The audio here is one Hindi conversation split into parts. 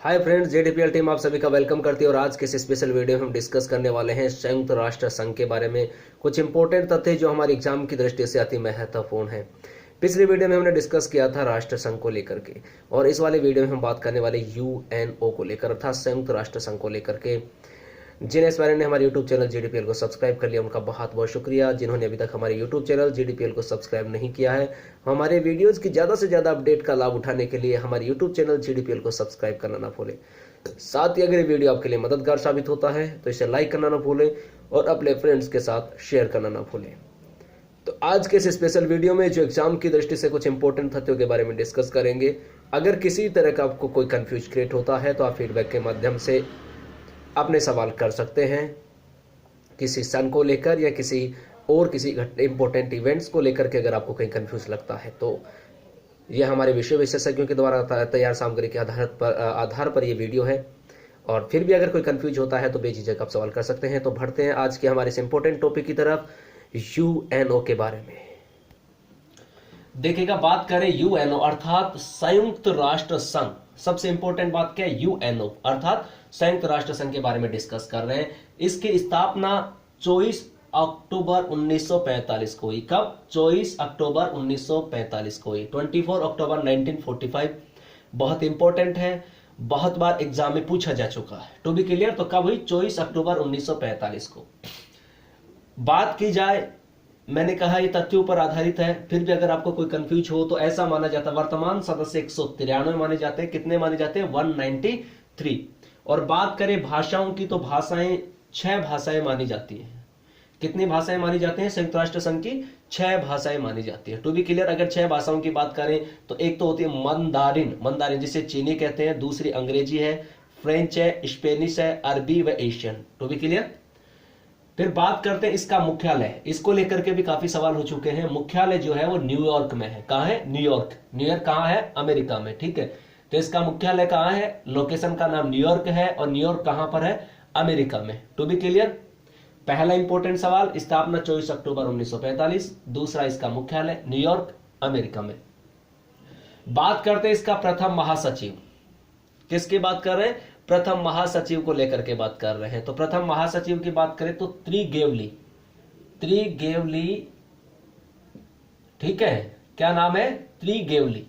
हाय फ्रेंड्स, जेडीपीएल टीम आप सभी का वेलकम करती है और आज के इस स्पेशल वीडियो में हम डिस्कस करने वाले हैं संयुक्त राष्ट्र संघ के बारे में कुछ इंपॉर्टेंट तथ्य जो हमारी एग्जाम की दृष्टि से अति महत्वपूर्ण है। पिछली वीडियो में हमने डिस्कस किया था राष्ट्र संघ को लेकर के और इस वाले वीडियो में हम बात करने वाले यूएनओ को लेकर अर्थात संयुक्त राष्ट्र संघ को लेकर के। जिन एस्पायरेंट ने हमारे यूट्यूब चैनल जीडीपीएल को सब्सक्राइब कर लिया उनका बहुत बहुत शुक्रिया। जिन्होंने अभी तक हमारे यूट्यूब चैनल जीडीपीएल को सब्सक्राइब नहीं किया है, हमारे वीडियोस की ज़्यादा से ज़्यादा अपडेट का लाभ उठाने के लिए हमारे यूट्यूब चैनल जीडीपीएल को सब्सक्राइब करना ना भूलें। साथ ही अगर ये वीडियो आपके लिए मददगार साबित होता है तो इसे लाइक करना ना भूलें और अपने फ्रेंड्स के साथ शेयर करना ना भूलें। तो आज के इस स्पेशल वीडियो में जो एग्जाम की दृष्टि से कुछ इंपॉर्टेंट तथ्यों के बारे में डिस्कस करेंगे। अगर किसी तरह का आपको कोई कंफ्यूज क्रिएट होता है तो आप फीडबैक के माध्यम से अपने सवाल कर सकते हैं, किसी सन को लेकर या किसी इंपॉर्टेंट इवेंट्स को लेकर के। अगर आपको कहीं कंफ्यूज लगता है तो यह हमारे विषय विशेषज्ञों के द्वारा तैयार सामग्री के आधार पर यह वीडियो है। और फिर भी अगर कोई कंफ्यूज होता है तो बेझिझक आप सवाल कर सकते हैं। तो बढ़ते हैं आज के हमारे इस इंपॉर्टेंट टॉपिक की तरफ, यूएनओ के बारे में। देखिएगा, बात करें यूएनओ अर्थात संयुक्त राष्ट्र संघ। सबसे इंपॉर्टेंट बात क्या है? यूएनओ अर्थात संयुक्त राष्ट्र संघ के बारे में डिस्कस कर रहे हैं। इसकी स्थापना 24 अक्टूबर 1945 को हुई। कब? 24 अक्टूबर 1945 को हुई। 24 अक्टूबर 1945 बहुत इंपॉर्टेंट है, बहुत बार एग्जाम में पूछा जा चुका है। टू बी क्लियर, तो कब हुई? 24 अक्टूबर 1945 को। बात की जाए, मैंने कहा ये तथ्यों पर आधारित है, फिर भी अगर आपको कोई कंफ्यूज हो तो ऐसा माना जाता है वर्तमान सदस्य 193 माने जाते हैं। कितने माने जाते हैं? 193। और बात करें भाषाओं की तो भाषाएं 6 भाषाएं मानी जाती हैं। कितनी भाषाएं मानी जाती हैं? संयुक्त राष्ट्र संघ की 6 भाषाएं मानी जाती है। टू बी क्लियर, अगर 6 भाषाओं की बात करें तो एक तो होती है मंदारिन जिसे चीनी कहते हैं, दूसरी अंग्रेजी है, फ्रेंच है, स्पेनिश है, अरबी व एशियन। To be clear. फिर बात करते हैं इसका मुख्यालय। इसको लेकर के भी काफी सवाल हो चुके हैं। मुख्यालय जो है वो न्यूयॉर्क में है। कहां है? न्यूयॉर्क। न्यूयॉर्क कहां है? अमेरिका में। ठीक है, तो इसका मुख्यालय कहां है? लोकेशन का नाम न्यूयॉर्क है और न्यूयॉर्क कहां पर है? अमेरिका में। To be clear. पहला इंपॉर्टेंट सवाल, स्थापना 24 अक्टूबर 1945। दूसरा, इसका मुख्यालय न्यूयॉर्क, अमेरिका में। बात करते हैं इसका प्रथम महासचिव। किसकी बात कर रहे हैं? प्रथम महासचिव को लेकर के बात कर रहे हैं। तो प्रथम महासचिव की बात करें तो त्रिगेवली। ठीक है, क्या नाम है? त्रिगेवली।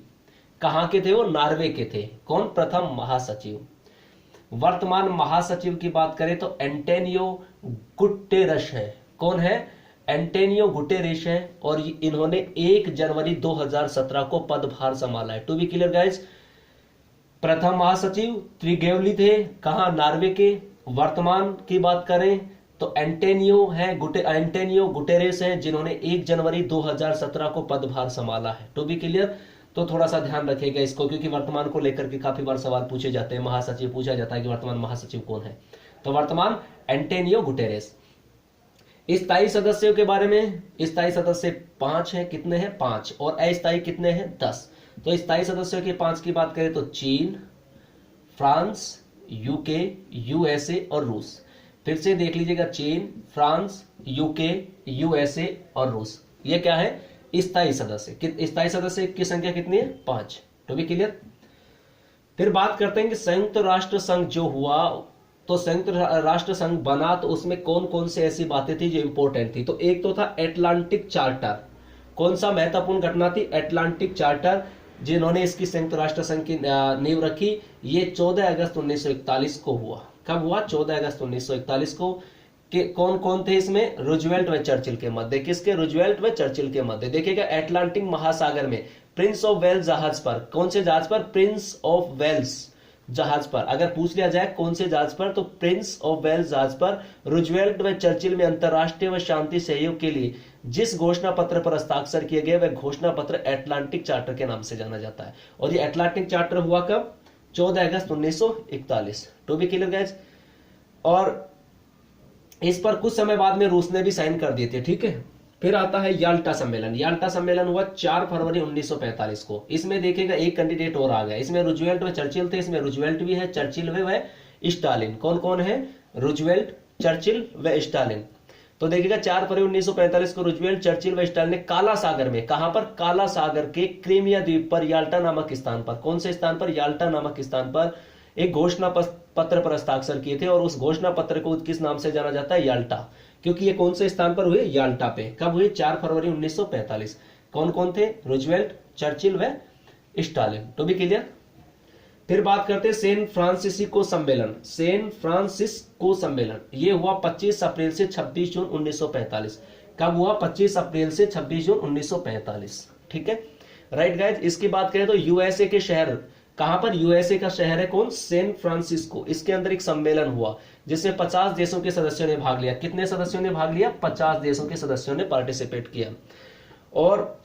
कहां के थे वो? नॉर्वे के थे। कौन? प्रथम महासचिव। वर्तमान महासचिव की बात करें तो एंटोनियो गुटेरस है। कौन है? एंटोनियो गुटेरस है और इन्होंने 1 जनवरी 2017 को पदभार संभाला है। टू बी क्लियर गाइस, प्रथम महासचिव त्रिगेवली थे। कहां? नॉर्वे के। वर्तमान की बात करें तो एंटोनियो गुटेरेस है जिन्होंने 1 जनवरी 2017 को पदभार संभाला है। To be clear. तो थोड़ा सा ध्यान रखिएगा इसको, क्योंकि वर्तमान को लेकर के काफी बार सवाल पूछे जाते हैं। महासचिव पूछा जाता है कि वर्तमान महासचिव कौन है, तो वर्तमान एंटोनियो गुटेरेस। स्थायी सदस्यों के बारे में, स्थायी सदस्य 5 है। कितने हैं? 5। और अस्थायी कितने हैं? 10। तो स्थायी सदस्यों के 5 की बात करें तो चीन, फ्रांस, यूके, यूएसए और रूस। फिर से देख लीजिएगा, चीन, फ्रांस, यूके, यूएसए और रूस। ये क्या है? स्थायी सदस्य। स्थायी सदस्य की संख्या कितनी है? 5। तो भी क्लियर। फिर बात करते हैं कि संयुक्त राष्ट्र संघ जो हुआ, तो संयुक्त राष्ट्र संघ बना तो उसमें कौन कौन से ऐसी बातें थी जो इंपॉर्टेंट थी? तो एक तो था एटलांटिक चार्टर। कौन सा महत्वपूर्ण घटना थी? एटलांटिक चार्टर, जिन्होंने इसकी संयुक्त राष्ट्र संघ की नींव रखी। ये 14 अगस्त 1941 को हुआ। कब हुआ? 14 अगस्त 1941 को। कि कौन कौन थे इसमें? रूजवेल्ट व चर्चिल के मध्य। किसके? रूजवेल्ट व चर्चिल के मध्य। देखिएगा, एटलांटिक महासागर में प्रिंस ऑफ वेल्स जहाज पर। कौन से जहाज पर? प्रिंस ऑफ वेल्स जहाज पर। अगर पूछ लिया जाए कौन से जहाज पर, तो प्रिंस ऑफ वेल्स जहाज पर रूजवेल्ट व चर्चिल में अंतरराष्ट्रीय व शांति सहयोग के लिए जिस घोषणा पत्र पर हस्ताक्षर किए गए वह घोषणा पत्र एटलांटिक चार्टर के नाम से जाना जाता है। और ये एटलांटिक चार्टर हुआ कब? 14 अगस्त 1941। To be clear guys. और इस पर कुछ समय बाद में रूस ने भी साइन कर दिए थे। ठीक है। फिर आता है याल्टा सम्मेलन। याल्टा सम्मेलन हुआ 4 फरवरी 1945 को। इसमें देखिएगा एक कैंडिडेट और आ गया। इसमें रूजवेल्ट व चर्चिल थे। इसमें रूजवेल्ट भी है, चर्चिल व स्टालिन। कौन कौन है? रूजवेल्ट, चर्चिल व स्टालिन। तो देखिएगा 4 फरवरी 1945 को रूजवेल्ट, चर्चिल व स्टालिन ने काला सागर में, कहां पर? काला सागर के क्रीमिया द्वीप पर याल्टा नामक स्थान पर। कौन से स्थान पर? याल्टा नामक स्थान पर एक घोषणा पत्र पर हस्ताक्षर किए थे और उस घोषणा पत्र को किस नाम से जाना जाता है? याल्टा। क्योंकि ये कौन से स्थान पर हुए? याल्टा पे। कब हुए? 4 फरवरी 1945। कौन कौन थे? रूजवेल्ट, चर्चिल व स्टालिन। तो भी क्लियर। फिर बात करते हैं सैन फ्रांसिस्को सम्मेलन। सैन फ्रांसिस्को सम्मेलन ये हुआ 25 अप्रैल से 26 जून 1945। कब हुआ? 25 अप्रैल से 26 जून 1945। ठीक है, राइट गाइज। इसकी बात करें तो यूएसए के शहर, कहां पर? यूएसए का शहर है कौन? San Francisco. इसके अंदर एक सम्मेलन हुआ जिसमें 50 देशों के सदस्यों ने भाग लिया। कितने सदस्यों ने भाग लिया? 50 देशों के सदस्यों ने पार्टिसिपेट किया और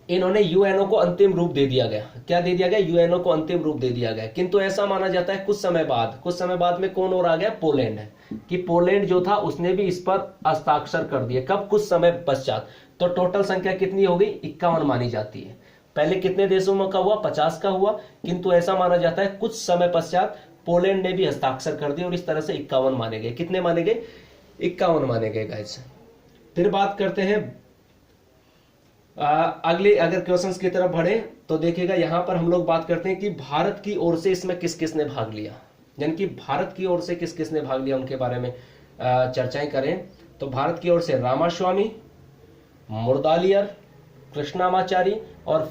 इन्होंने यूएनओ को अंतिम रूप दे दिया गया। क्या दे दिया गया? यूएनओ को अंतिम रूप दे दिया गया। किंतु ऐसा माना जाता है कुछ समय बाद में कौन और आ गया? पोलैंड है, कि पोलैंड जो था उसने भी इस पर हस्ताक्षर कर दिए। कब? कुछ समय पश्चात। तो टोटल संख्या कितनी हो गई? 51 मानी जाती है। पहले कितने देशों में का हुआ? 50 का हुआ, किंतु ऐसा माना जाता है कुछ समय पश्चात पोलैंड ने भी हस्ताक्षर कर दिए और इस तरह से 51 माने गए। कितने माने गए? 51 माने गए गाइस। फिर बात करते हैं अगले, अगर क्वेश्चंस की तरफ बढ़े तो देखिएगा यहां पर हम लोग बात करते हैं कि भारत की ओर से इसमें किस किस ने भाग लिया, यानी कि भारत की ओर से किस किस ने भाग लिया उनके बारे में चर्चाएं करें। तो भारत की ओर से रामास्वामी, मुर्दालियर, कृष्णामाचारी और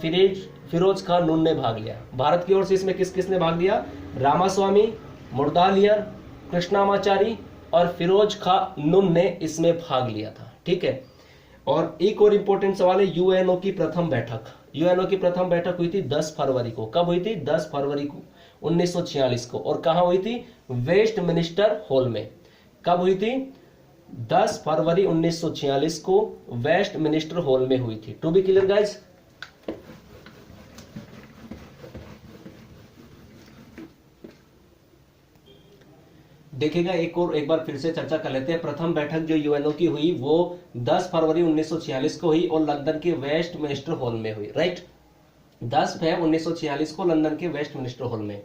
फिरोज खान नून ने भाग लिया। भारत की ओर से इसमें किस किस ने भाग लिया? रामास्वामी, मुर्दालियर, कृष्णामाचारी और फिरोज खान नून ने इसमें भाग लिया था। ठीक है, और एक और इंपॉर्टेंट सवाल है यूएनओ की प्रथम बैठक। यूएनओ की प्रथम बैठक हुई थी 10 फरवरी को। कब हुई थी? 10 फरवरी को 1946 को। और कहां हुई थी? वेस्टमिनिस्टर हॉल में। कब हुई थी? 10 फरवरी 1946 को वेस्टमिनिस्टर हॉल में हुई थी। To be clear guys. देखिएगा एक बार फिर से चर्चा कर लेते हैं। प्रथम बैठक जो यूएनओ की हुई वो 10 फरवरी 1946 को हुई और लंदन के वेस्टमिनिस्टर हॉल में हुई। राइट, 10 फरवरी 1946 को लंदन के वेस्टमिनिस्टर हॉल में।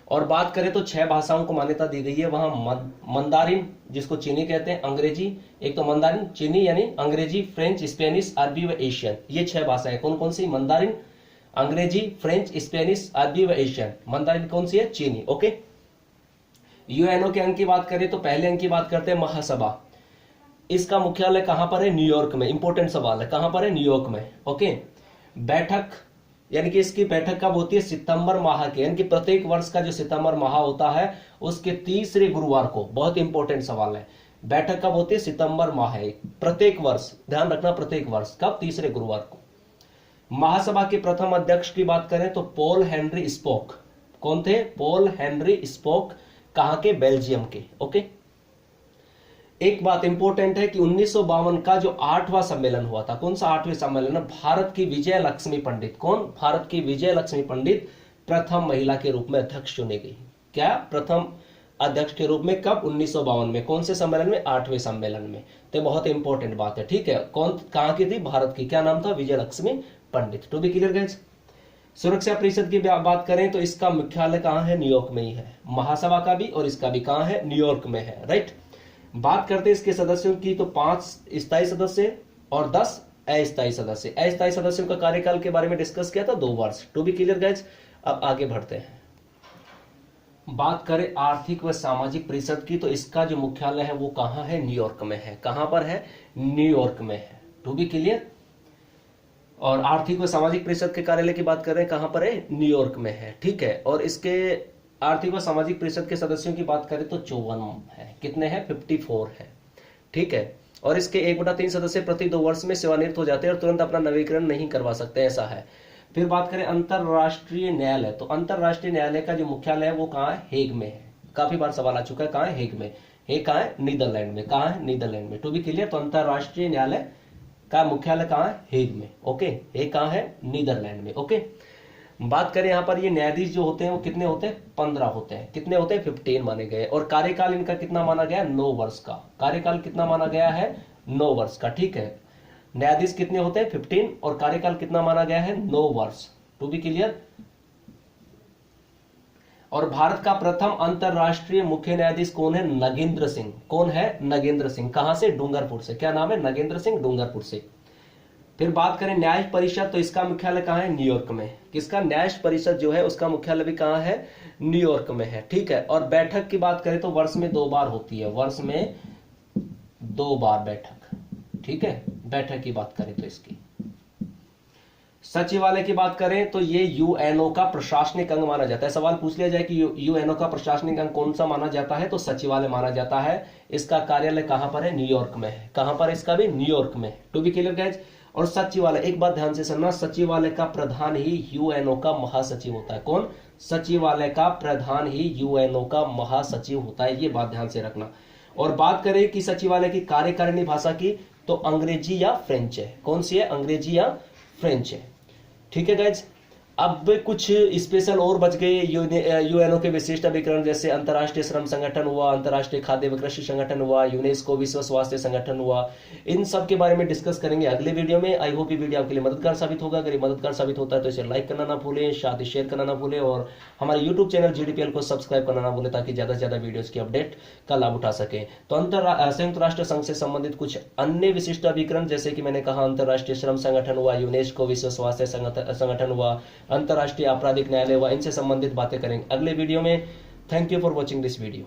और बात करें तो 6 भाषाओं को मान्यता दी गई है वहां। मंदारिन जिसको चीनी कहते हैं, अंग्रेजी, एक तो मंदारिन चीनी यानी अंग्रेजी, फ्रेंच, स्पेनिश, अरबी व एशियन। ये 6 भाषाएं कौन कौन सी? मंदारिन, अंग्रेजी, फ्रेंच, स्पेनिश, अरबी व एशियन। मंदारिन कौन सी है? चीनी। ओके। यूएनओ के अंक की बात करें तो पहले अंक की बात करते हैं महासभा। इसका मुख्यालय कहां पर है? न्यूयॉर्क में। इंपॉर्टेंट सवाल है, कहां पर है? न्यूयॉर्क में। ओके। बैठक यानी कि इसकी बैठक कब होती है? सितंबर माह के, यानी कि प्रत्येक वर्ष का जो सितंबर माह होता है उसके तीसरे गुरुवार को। बहुत इंपॉर्टेंट सवाल है। बैठक कब होती है? सितंबर माह, प्रत्येक वर्ष। ध्यान रखना, प्रत्येक वर्ष। कब? तीसरे गुरुवार को। महासभा के प्रथम अध्यक्ष की बात करें तो पॉल हेनरी स्पोक। कौन थे? Paul Henry spoke. कहां के? बेल्जियम के। ओके। एक बात इंपॉर्टेंट है कि 1952 का जो 8वां सम्मेलन हुआ था, कौन सा 8वें सम्मेलन? भारत की विजय लक्ष्मी पंडित। कौन? भारत की विजय लक्ष्मी पंडित प्रथम महिला के रूप में अध्यक्ष चुनी गई। क्या? प्रथम अध्यक्ष के रूप में। कब? 1952 में। कौन से सम्मेलन में? 8वें सम्मेलन में। तो बहुत इंपॉर्टेंट बात है। ठीक है, कौन कहां की थी? भारत की। क्या नाम था? Vijaya Lakshmi Pandit. To be clear guys. सुरक्षा परिषद की बात करें तो इसका मुख्यालय कहां है? न्यूयॉर्क में ही है। महासभा का भी और इसका भी कहां है? न्यूयॉर्क में है। राइट। बात करते हैं इसके सदस्यों की तो 5 स्थायी सदस्य और 10 अस्थायी सदस्य। अस्थायी सदस्यों का कार्यकाल के बारे में डिस्कस किया था 2 वर्ष। To be clear guys. अब आगे बढ़ते हैं। बात करें आर्थिक व सामाजिक परिषद की तो इसका जो मुख्यालय है वो कहां है? न्यूयॉर्क में है। कहां पर है? न्यूयॉर्क में है। To be clear. और आर्थिक व सामाजिक परिषद के कार्यालय की बात करें कहां पर है? न्यूयॉर्क में है। ठीक है, और इसके आर्थिक व सामाजिक परिषद के सदस्यों की बात करें तो 54 है। कितने हैं? 54 है। ठीक है, और इसके 1/3 सदस्य प्रति 2 वर्ष में सेवानिवृत्त हो जाते हैं और तुरंत अपना नवीकरण नहीं करवा सकते, ऐसा है। फिर बात करें अंतरराष्ट्रीय न्यायालय तो अंतरराष्ट्रीय न्यायालय का जो मुख्यालय है वो कहां है? हेग में है। काफी बार सवाल आ चुका है, कहां है? हेग में। हेग कहां है? नीदरलैंड में। कहां है? नीदरलैंड में। To be clear. तो अंतरराष्ट्रीय न्यायालय का मुख्यालय कहां है? हेग में। ओके। हेग कहां है? नीदरलैंड में। ओके। बात करें यहां पर ये न्यायाधीश जो होते हैं वो कितने होते हैं? 15 होते हैं। कितने होते हैं? 15 माने गए। और कार्यकाल इनका कितना माना गया? 9 वर्ष का। कार्यकाल कितना माना गया है? 9 वर्ष का। ठीक है, न्यायाधीश कितने होते हैं? 15 और कार्यकाल कितना माना गया है? 9 वर्ष। To be clear. और भारत का प्रथम अंतरराष्ट्रीय मुख्य न्यायाधीश कौन है? नगेंद्र सिंह। कौन है? नगेंद्र सिंह। कहां से? डूंगरपुर से। क्या नाम है? नगेंद्र सिंह, डूंगरपुर से। फिर बात करें न्याय परिषद, तो इसका मुख्यालय कहाँ है? न्यूयॉर्क में। किसका? न्याय परिषद जो है उसका मुख्यालय भी कहाँ है? न्यूयॉर्क में है। ठीक है। और बैठक की बात करें तो वर्ष में 2 बार होती है, वर्ष में 2 बार बैठक। ठीक है, बैठक की बात करें तो इसकी। सचिवालय की बात करें तो ये यूएनओ का प्रशासनिक अंग माना जाता है। सवाल पूछ लिया जाए कि यूएनओ का प्रशासनिक अंग कौन सा माना जाता है, तो सचिवालय माना जाता है। इसका कार्यालय कहां पर है? न्यूयॉर्क में है। कहां पर है इसका भी? न्यूयॉर्क में। To be clear guys. और सचिवालय, एक बात ध्यान से सुनना, सचिवालय का प्रधान ही यूएनओ का महासचिव होता है। कौन? सचिवालय का प्रधान ही यूएनओ का महासचिव होता है, ये बात ध्यान से रखना। और बात करें कि सचिवालय की कार्यकारिणी भाषा की, तो अंग्रेजी या फ्रेंच है। कौन सी है? अंग्रेजी या फ्रेंच है। ठीक है गाइज। अब कुछ स्पेशल और बच गए यूएनओ के विशिष्ट अभिकरण, जैसे अंतर्राष्ट्रीय श्रम संगठन हुआ, अंतर्राष्ट्रीय खाद्य व कृषि संगठन हुआ, यूनेस्को विश्व स्वास्थ्य संगठन हुआ। इन सब के बारे में डिस्कस करेंगे अगले वीडियो में। आई होप ये वीडियो आपके लिए मददगार साबित होगा। अगर ये मददगार साबित होता है तो इसे लाइक करना ना भूलें, साथ ही शेयर करना ना भूलें, और हमारे यूट्यूब चैनल जीडीपीएल को सब्सक्राइब करना ना भूलें, ताकि ज्यादा से ज्यादा वीडियोस की अपडेट का लाभ उठा सके। तो संयुक्त राष्ट्र संघ से संबंधित कुछ अन्य विशिष्ट अभिकरण, जैसे कि मैंने कहा अंतर्राष्ट्रीय श्रम संगठन हुआ, यूनेस्को विश्व स्वास्थ्य संगठन हुआ, अंतर्राष्ट्रीय आपराधिक न्यायालय हुआ, इनसे संबंधित बातें करेंगे अगले वीडियो में। Thank you for watching this video.